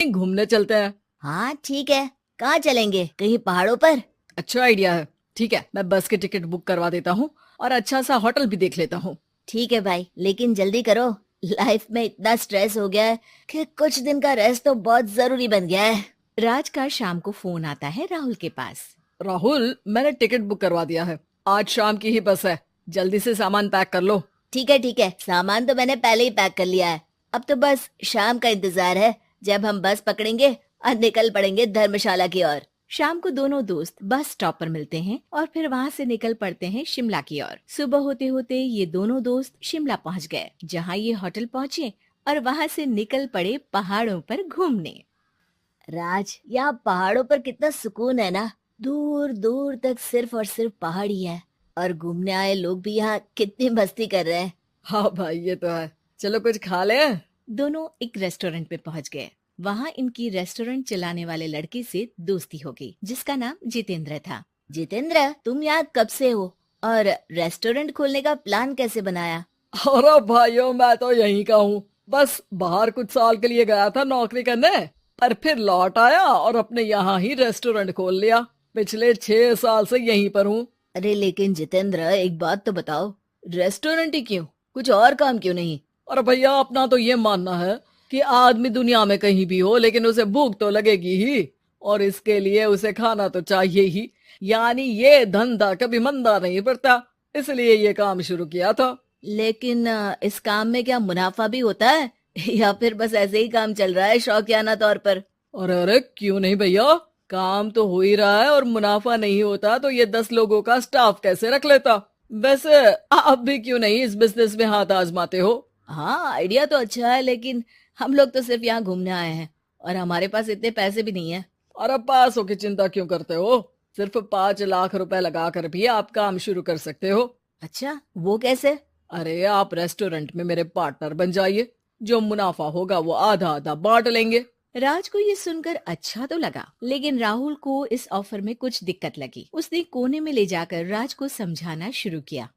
घूमने चलते हैं। हाँ ठीक है, कहाँ चलेंगे? कहीं पहाड़ों पर? अच्छा आइडिया है। ठीक है, मैं बस की टिकट बुक करवा देता हूँ और अच्छा सा होटल भी देख लेता हूँ। ठीक है भाई, लेकिन जल्दी करो। लाइफ में इतना स्ट्रेस हो गया है कि कुछ दिन का रेस्ट तो बहुत जरूरी बन गया है। राज का शाम को फोन आता है राहुल के पास। राहुल, मैंने टिकट बुक करवा दिया है। आज शाम की ही बस है। जल्दी से सामान पैक कर लो। ठीक है, सामान तो मैंने पहले ही पैक कर लिया है। अब तो बस शाम का इंतजार है, जब हम बस पकड़ेंगे और निकल पड़ेंगे धर्मशाला की ओर। शाम को दोनों दोस्त बस स्टॉप पर मिलते हैं और फिर वहाँ से निकल पड़ते हैं शिमला की ओर। सुबह होते होते ये दोनों दोस्त शिमला पहुँच गए, जहाँ ये होटल पहुँचे और वहाँ से निकल पड़े पहाड़ों पर घूमने। राज, यहाँ पहाड़ों पर कितना सुकून है ना। दूर दूर तक सिर्फ और सिर्फ पहाड़ ही है, और घूमने आए लोग भी यहाँ कितनी मस्ती कर रहे हैं। हाँ भाई, ये तो है। चलो कुछ खा ले। दोनों एक रेस्टोरेंट पे पहुँच गए। वहाँ इनकी रेस्टोरेंट चलाने वाले लड़के से दोस्ती हो गई, जिसका नाम जितेंद्र था। जितेंद्र, तुम यहाँ कब से हो और रेस्टोरेंट खोलने का प्लान कैसे बनाया? अरे भाइयों, मैं तो यहीं का हूँ। बस बाहर कुछ साल के लिए गया था नौकरी करने, पर फिर लौट आया और अपने यहाँ ही रेस्टोरेंट खोल लिया। पिछले 6 साल से यहीं पर हूँ। अरे लेकिन जितेंद्र, एक बात तो बताओ, रेस्टोरेंट ही क्यों? कुछ और काम क्यों नहीं? और भैया, अपना तो ये मानना है कि आदमी दुनिया में कहीं भी हो, लेकिन उसे भूख तो लगेगी ही, और इसके लिए उसे खाना तो चाहिए ही। यानी ये धंधा कभी मंदा नहीं पड़ता, इसलिए ये काम शुरू किया था। लेकिन इस काम में क्या मुनाफा भी होता है या फिर बस ऐसे ही काम चल रहा है शौकियाना तौर पर? अरे अरे, क्यों नहीं भैया, काम तो हो ही रहा है, और मुनाफा नहीं होता तो ये 10 लोगों का स्टाफ कैसे रख लेता। वैसे आप भी क्यों नहीं इस बिजनेस में हाथ आजमाते हो? हाँ, आइडिया तो अच्छा है, लेकिन हम लोग तो सिर्फ यहाँ घूमने आए हैं और हमारे पास इतने पैसे भी नहीं है। और अब पैसों की चिंता क्यों करते हो? सिर्फ 5 लाख रुपए लगाकर भी आप काम शुरू कर सकते हो। अच्छा, वो कैसे? अरे, आप रेस्टोरेंट में मेरे पार्टनर बन जाइए। जो मुनाफा होगा वो आधा आधा बांट लेंगे। राज को ये सुनकर अच्छा तो लगा, लेकिन राहुल को इस ऑफर में कुछ दिक्कत लगी। उसने कोने में ले जाकर राज को समझाना शुरू किया।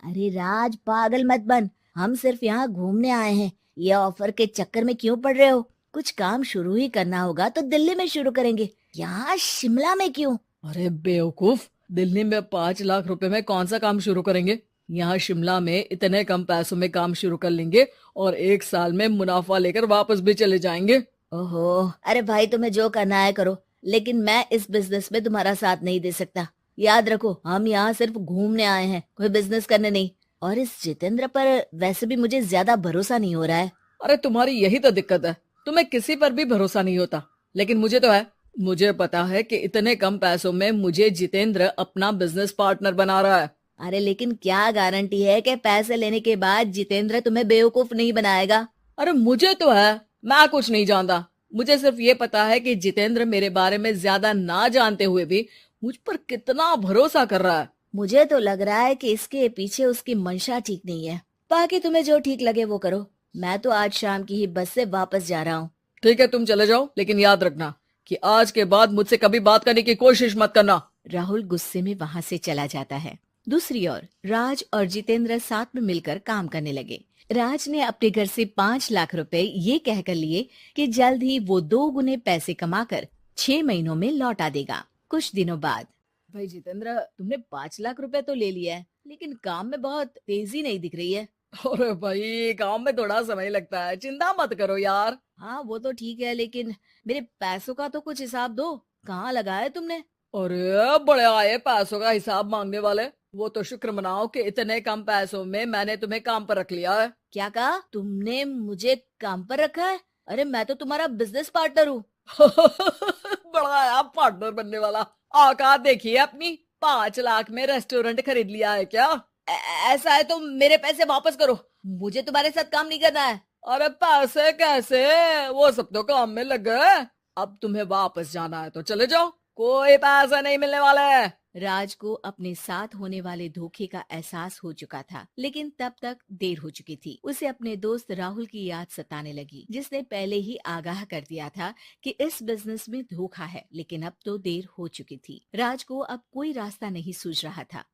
अरे राज, पागल मत बन। हम सिर्फ यहाँ घूमने आए हैं, ये ऑफर के चक्कर में क्यों पड़ रहे हो? कुछ काम शुरू ही करना होगा तो दिल्ली में शुरू करेंगे, यहाँ शिमला में क्यों? अरे बेवकूफ, दिल्ली में 5 लाख रुपए में कौन सा काम शुरू करेंगे? यहाँ शिमला में इतने कम पैसों में काम शुरू कर लेंगे और 1 साल में मुनाफा लेकर वापस भी चले जाएंगे। ओहो, अरे भाई, तुम्हें जो करना है करो, लेकिन मैं इस बिजनेस में तुम्हारा साथ नहीं दे सकता। याद रखो, हम यहाँ सिर्फ घूमने आए हैं, कोई बिजनेस करने नहीं। और इस जितेंद्र पर वैसे भी मुझे ज्यादा भरोसा नहीं हो रहा है। अरे तुम्हारी यही तो दिक्कत है, तुम्हें किसी पर भी भरोसा नहीं होता, लेकिन मुझे तो है। मुझे पता है कि इतने कम पैसों में मुझे जितेंद्र अपना बिजनेस पार्टनर बना रहा है। अरे लेकिन क्या गारंटी है कि पैसे लेने के बाद जितेंद्र तुम्हें बेवकूफ नहीं बनाएगा? अरे मुझे तो है, मैं कुछ नहीं जानता। मुझे सिर्फ ये पता है कि जितेंद्र मेरे बारे में ज्यादा ना जानते हुए भी मुझ पर कितना भरोसा कर रहा है। मुझे तो लग रहा है कि इसके पीछे उसकी मंशा ठीक नहीं है। बाकी तुम्हें जो ठीक लगे वो करो। मैं तो आज शाम की ही बस से वापस जा रहा हूँ। ठीक है, तुम चले जाओ, लेकिन याद रखना कि आज के बाद मुझसे कभी बात करने की कोशिश मत करना। राहुल गुस्से में वहाँ से चला जाता है। दूसरी ओर राज और जितेंद्र साथ में मिलकर काम करने लगे। राज ने अपने घर से 5 लाख रुपए ये कहकर लिए कि जल्द ही वो 2 गुने पैसे कमाकर 6 महीनों में लौटा देगा। कुछ दिनों बाद, भाई जितेंद्र, तुमने 5 लाख रुपए तो ले लिया है, लेकिन काम में बहुत तेजी नहीं दिख रही है। अरे भाई, काम में थोड़ा समय लगता है, चिंता मत करो यार। हाँ वो तो ठीक है, लेकिन मेरे पैसों का तो कुछ हिसाब दो। कहाँ लगाया है तुमने? अरे बड़े आए पैसों का हिसाब मांगने वाले। वो तो शुक्र मनाओ कि इतने कम पैसों में मैंने तुम्हें काम पर रख लिया है। क्या कहा तुमने? मुझे काम पर रखा है? अरे मैं तो तुम्हारा बिजनेस पार्टनर हूँ। बड़ा आया पार्टनर बनने वाला। औकात देखिए अपनी, 5 लाख में रेस्टोरेंट खरीद लिया है क्या? ऐसा है तो मेरे पैसे वापस करो, मुझे तुम्हारे साथ काम नहीं करना है। अरे पैसे कैसे, वो सब तो काम में लग गए। अब तुम्हें वापस जाना है तो चले जाओ, कोई पैसा नहीं मिलने वाला है। राज को अपने साथ होने वाले धोखे का एहसास हो चुका था, लेकिन तब तक देर हो चुकी थी। उसे अपने दोस्त राहुल की याद सताने लगी, जिसने पहले ही आगाह कर दिया था कि इस बिजनेस में धोखा है, लेकिन अब तो देर हो चुकी थी। राज को अब कोई रास्ता नहीं सूझ रहा था।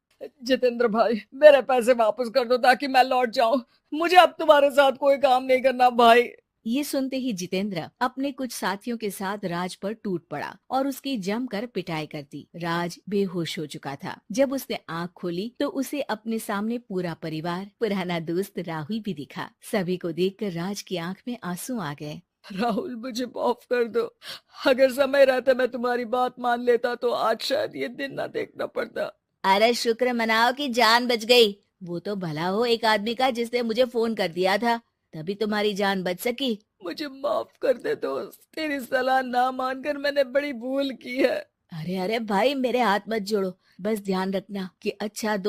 जितेंद्र भाई, मेरे पैसे वापस कर दो ताकि मैं लौट जाऊं। मुझे अब तुम्हारे साथ कोई काम नहीं करना भाई। ये सुनते ही जितेंद्र अपने कुछ साथियों के साथ राज पर टूट पड़ा और उसकी जमकर पिटाई कर दी। राज बेहोश हो चुका था। जब उसने आंख खोली तो उसे अपने सामने पूरा परिवार, पुराना दोस्त राहुल भी दिखा। सभी को देखकर राज की आंख में आंसू आ गए। राहुल, मुझे माफ कर दो। अगर समय रहता मैं तुम्हारी बात मान लेता तो आज शायद ये दिन ना देखना पड़ता। अरे शुक्र मनाओ कि जान बच गई। वो तो भला हो एक आदमी का जिसने मुझे फोन कर दिया था, तभी तुम्हारी जान बच सकी। मुझे माफ कर दे दोस्त, तेरी सलाह ना मानकर मैंने बड़ी भूल की है। अरे अरे भाई, मेरे हाथ मत जोड़ो। बस ध्यान रखना कि अच्छा दोस्त